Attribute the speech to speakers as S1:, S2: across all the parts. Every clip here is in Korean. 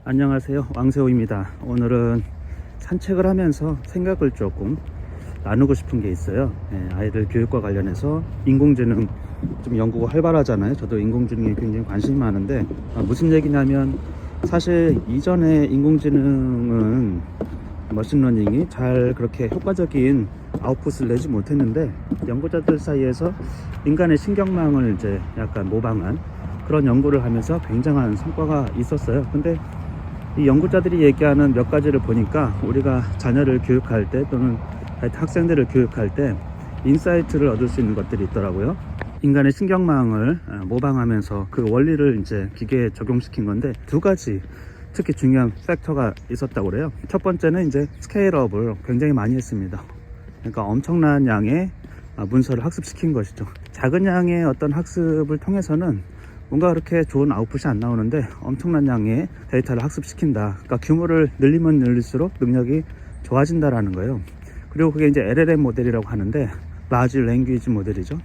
S1: 안녕하세요, 왕세호입니다. 오늘은 산책을 하면서 생각을 조금 나누고 싶은 게 있어요. 아이들 교육과 관련해서 인공지능 좀 연구가 활발하잖아요. 저도 인공지능에 굉장히 관심이 많은데 무슨 얘기냐면, 사실 이전에 인공지능은 머신러닝이 잘 그렇게 효과적인 아웃풋을 내지 못했는데, 연구자들 사이에서 인간의 신경망을 이제 약간 모방한 그런 연구를 하면서 굉장한 성과가 있었어요. 근데 이 연구자들이 얘기하는 몇 가지를 보니까, 우리가 자녀를 교육할 때 또는 학생들을 교육할 때 인사이트를 얻을 수 있는 것들이 있더라고요. 인간의 신경망을 모방하면서 그 원리를 이제 기계에 적용시킨 건데, 두 가지 특히 중요한 팩터가 있었다고 그래요. 첫 번째는 이제 스케일업을 굉장히 많이 했습니다. 그러니까 엄청난 양의 문서를 학습시킨 것이죠. 작은 양의 어떤 학습을 통해서는 뭔가 그렇게 좋은 아웃풋이 안 나오는데, 엄청난 양의 데이터를 학습시킨다. 그러니까 규모를 늘리면 늘릴수록 능력이 좋아진다라는 거예요. 그리고 그게 이제 LLM 모델이라고 하는데, 라지 랭귀지 모델이죠.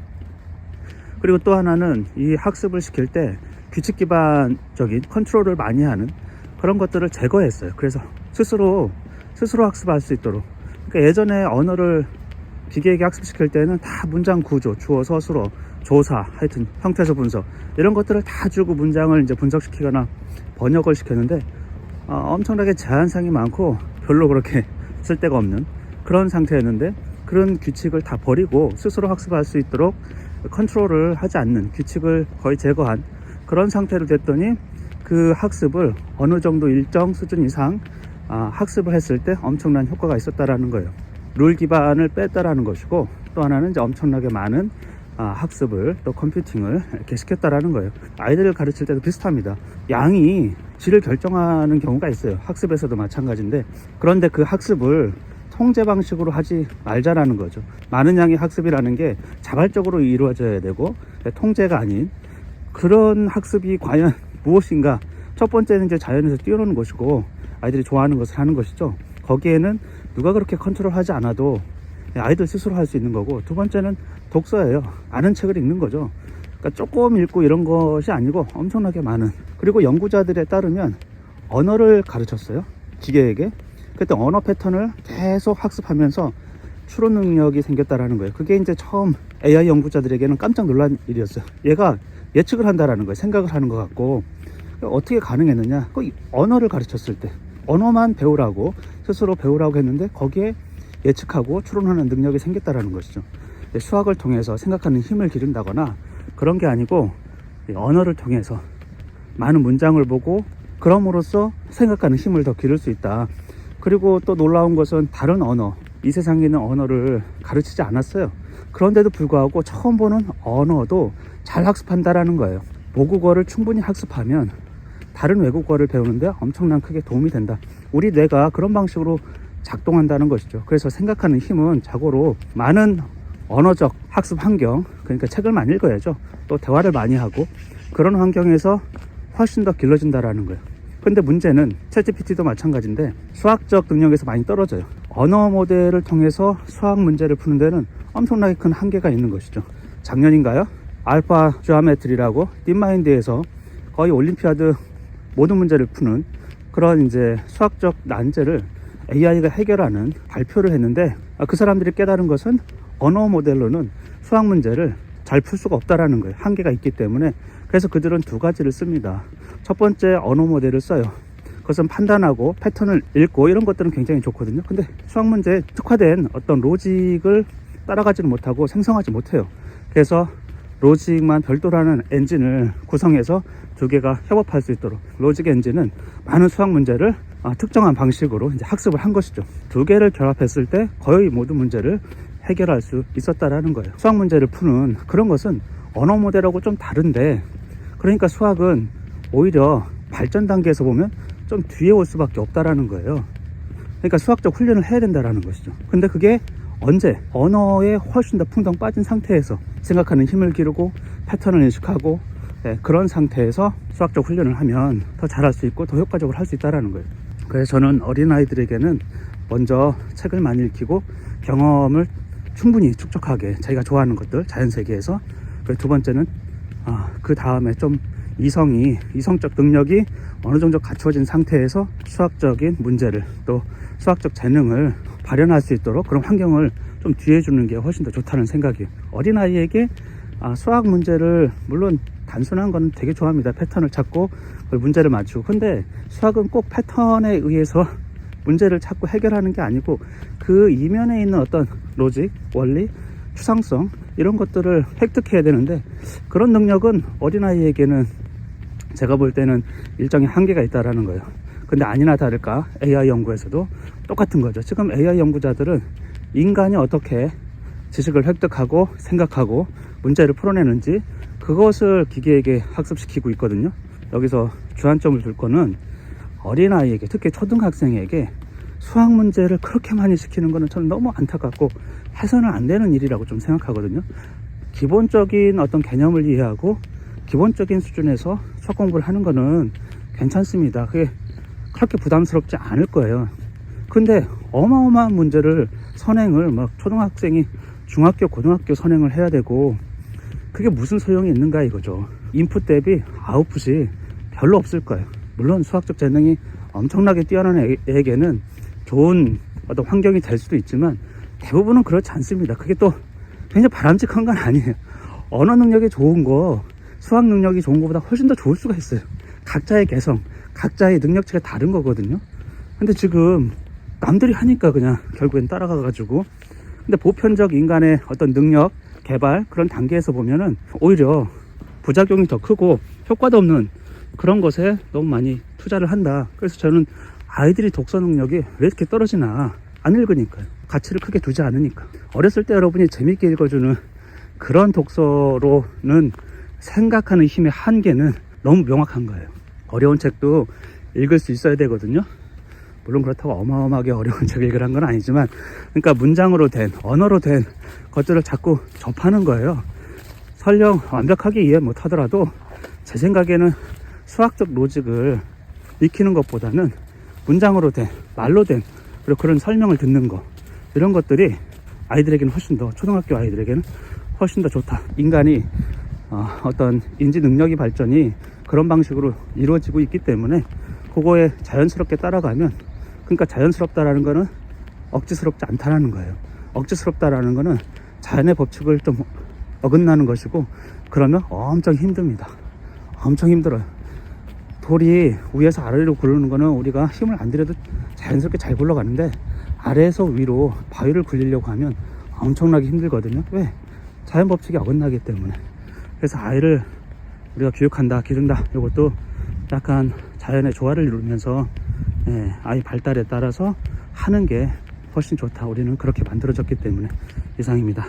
S1: 그리고 또 하나는 이 학습을 시킬 때 규칙 기반적인 컨트롤을 많이 하는 그런 것들을 제거했어요. 그래서 스스로 학습할 수 있도록. 그러니까 예전에 언어를 기계에게 학습시킬 때는 다 문장 구조, 주어, 서술어, 조사, 하여튼 형태소 분석, 이런 것들을 다 주고 문장을 이제 분석시키거나 번역을 시켰는데, 엄청나게 제한상이 많고 별로 그렇게 쓸데가 없는 그런 상태였는데, 그런 규칙을 다 버리고 스스로 학습할 수 있도록 컨트롤을 하지 않는, 규칙을 거의 제거한 그런 상태로 됐더니, 그 학습을 어느 정도 일정 수준 이상 학습을 했을 때 엄청난 효과가 있었다라는 거예요. 룰 기반을 뺐다라는 것이고, 또 하나는 이제 엄청나게 많은 학습을, 또 컴퓨팅을 이렇게 시켰다라는 거예요. 아이들을 가르칠 때도 비슷합니다. 양이 질을 결정하는 경우가 있어요. 학습에서도 마찬가지인데, 그런데 그 학습을 통제 방식으로 하지 말자라는 거죠. 많은 양의 학습이라는 게 자발적으로 이루어져야 되고, 통제가 아닌 그런 학습이 과연 무엇인가. 첫 번째는 이제 자연에서 뛰어노는 것이고, 아이들이 좋아하는 것을 하는 것이죠. 거기에는 누가 그렇게 컨트롤하지 않아도 아이들 스스로 할 수 있는 거고, 두 번째는 독서예요. 아는 책을 읽는 거죠. 그러니까 조금 읽고 이런 것이 아니고 엄청나게 많은. 그리고 연구자들에 따르면 언어를 가르쳤어요, 기계에게. 그때 언어 패턴을 계속 학습하면서 추론 능력이 생겼다라는 거예요. 그게 이제 처음 AI 연구자들에게는 깜짝 놀란 일이었어요. 얘가 예측을 한다라는 거예요. 생각을 하는 것 같고. 어떻게 가능했느냐, 그 언어를 가르쳤을 때 언어만 배우라고, 스스로 배우라고 했는데 거기에 예측하고 추론하는 능력이 생겼다라는 것이죠. 수학을 통해서 생각하는 힘을 기른다거나 그런 게 아니고, 언어를 통해서 많은 문장을 보고 그럼으로써 생각하는 힘을 더 기를 수 있다. 그리고 또 놀라운 것은, 다른 언어, 이 세상에 있는 언어를 가르치지 않았어요. 그런데도 불구하고 처음 보는 언어도 잘 학습한다라는 거예요. 모국어를 충분히 학습하면 다른 외국어를 배우는데 엄청난 크게 도움이 된다. 우리 뇌가 그런 방식으로 작동한다는 것이죠. 그래서 생각하는 힘은 자고로 많은 언어적 학습 환경, 그러니까 책을 많이 읽어야죠. 또 대화를 많이 하고, 그런 환경에서 훨씬 더 길러진다라는 거예요. 근데 문제는 챗GPT도 마찬가지인데, 수학적 능력에서 많이 떨어져요. 언어 모델을 통해서 수학 문제를 푸는 데는 엄청나게 큰 한계가 있는 것이죠. 작년인가요? 알파 지오메트리라고 딥마인드에서 거의 올림피아드 모든 문제를 푸는 그런 이제 수학적 난제를 AI가 해결하는 발표를 했는데, 그 사람들이 깨달은 것은 언어 모델로는 수학 문제를 잘 풀 수가 없다라는 거예요. 한계가 있기 때문에. 그래서 그들은 두 가지를 씁니다. 첫 번째, 언어 모델을 써요. 그것은 판단하고 패턴을 읽고 이런 것들은 굉장히 좋거든요. 근데 수학 문제에 특화된 어떤 로직을 따라가지는 못하고 생성하지 못해요. 그래서 로직만 별도라는 엔진을 구성해서 두 개가 협업할 수 있도록, 로직 엔진은 많은 수학 문제를 특정한 방식으로 이제 학습을 한 것이죠. 두 개를 결합했을 때 거의 모든 문제를 해결할 수 있었다라는 거예요. 수학 문제를 푸는 그런 것은 언어 모델하고 좀 다른데, 그러니까 수학은 오히려 발전 단계에서 보면 좀 뒤에 올 수밖에 없다라는 거예요. 그러니까 수학적 훈련을 해야 된다라는 것이죠. 근데 그게 언제? 언어에 훨씬 더 풍덩 빠진 상태에서 생각하는 힘을 기르고 패턴을 인식하고, 그런 상태에서 수학적 훈련을 하면 더 잘할 수 있고 더 효과적으로 할 수 있다는 거예요. 그래서 저는 어린아이들에게는 먼저 책을 많이 읽히고 경험을 충분히 축적하게, 자기가 좋아하는 것들 자연세계에서, 두 번째는 그 다음에 좀 이성적 능력이 어느 정도 갖춰진 상태에서 수학적인 문제를 또 수학적 재능을 발현할 수 있도록 그런 환경을 좀 뒤에 주는 게 훨씬 더 좋다는 생각이에요. 어린아이에게 수학 문제를 물론 단순한 건 되게 좋아합니다. 패턴을 찾고 문제를 맞추고. 근데 수학은 꼭 패턴에 의해서 문제를 찾고 해결하는 게 아니고 그 이면에 있는 어떤 로직, 원리, 추상성 이런 것들을 획득해야 되는데 그런 능력은 어린아이에게는 제가 볼 때는 일정의 한계가 있다라는 거예요. 근데 아니나 다를까 AI 연구에서도 똑같은 거죠. 지금 AI 연구자들은 인간이 어떻게 지식을 획득하고 생각하고 문제를 풀어내는지 그것을 기계에게 학습시키고 있거든요. 여기서 주안점을 둘 거는 어린아이에게, 특히 초등학생에게 수학 문제를 그렇게 많이 시키는 거는 저는 너무 안타깝고 해서는 안 되는 일이라고 좀 생각하거든요. 기본적인 어떤 개념을 이해하고 기본적인 수준에서 수학 공부를 하는 거는 괜찮습니다. 그게 그렇게 부담스럽지 않을 거예요. 근데 어마어마한 문제를 선행을 막 초등학생이 중학교, 고등학교 선행을 해야 되고 그게 무슨 소용이 있는가 이거죠. 인풋 대비 아웃풋이 별로 없을 거예요. 물론 수학적 재능이 엄청나게 뛰어난 애에게는 좋은 어떤 환경이 될 수도 있지만 대부분은 그렇지 않습니다. 그게 또 굉장히 바람직한 건 아니에요. 언어 능력이 좋은 거, 수학 능력이 좋은 것보다 훨씬 더 좋을 수가 있어요. 각자의 개성, 각자의 능력치가 다른 거거든요. 근데 지금 남들이 하니까 그냥 결국엔 따라가가지고, 근데 보편적 인간의 어떤 능력, 개발 그런 단계에서 보면은 오히려 부작용이 더 크고 효과도 없는 그런 것에 너무 많이 투자를 한다. 그래서 저는 아이들이 독서 능력이 왜 이렇게 떨어지나, 안 읽으니까요. 가치를 크게 두지 않으니까. 어렸을 때 여러분이 재밌게 읽어주는 그런 독서로는 생각하는 힘의 한계는 너무 명확한 거예요. 어려운 책도 읽을 수 있어야 되거든요. 물론 그렇다고 어마어마하게 어려운 책을 읽으란 건 아니지만, 그러니까 문장으로 된, 언어로 된 것들을 자꾸 접하는 거예요. 설령 완벽하게 이해 못하더라도 제 생각에는 수학적 로직을 익히는 것보다는 문장으로 된, 말로 된, 그리고 그런 설명을 듣는 거, 이런 것들이 아이들에게는 훨씬 더, 초등학교 아이들에게는 훨씬 더 좋다. 인간이 어떤 인지 능력이 발전이 그런 방식으로 이루어지고 있기 때문에 그거에 자연스럽게 따라가면, 그러니까 자연스럽다라는 거는 억지스럽지 않다라는 거예요. 억지스럽다라는 거는 자연의 법칙을 좀 어긋나는 것이고, 그러면 엄청 힘듭니다. 엄청 힘들어요. 돌이 위에서 아래로 굴르는 거는 우리가 힘을 안 들여도 자연스럽게 잘 굴러가는데, 아래에서 위로 바위를 굴리려고 하면 엄청나게 힘들거든요. 왜? 자연 법칙이 어긋나기 때문에. 그래서 아이를 우리가 교육한다, 기른다, 이것도 약간 자연의 조화를 이루면서 아이 발달에 따라서 하는 게 훨씬 좋다. 우리는 그렇게 만들어졌기 때문에. 이상입니다.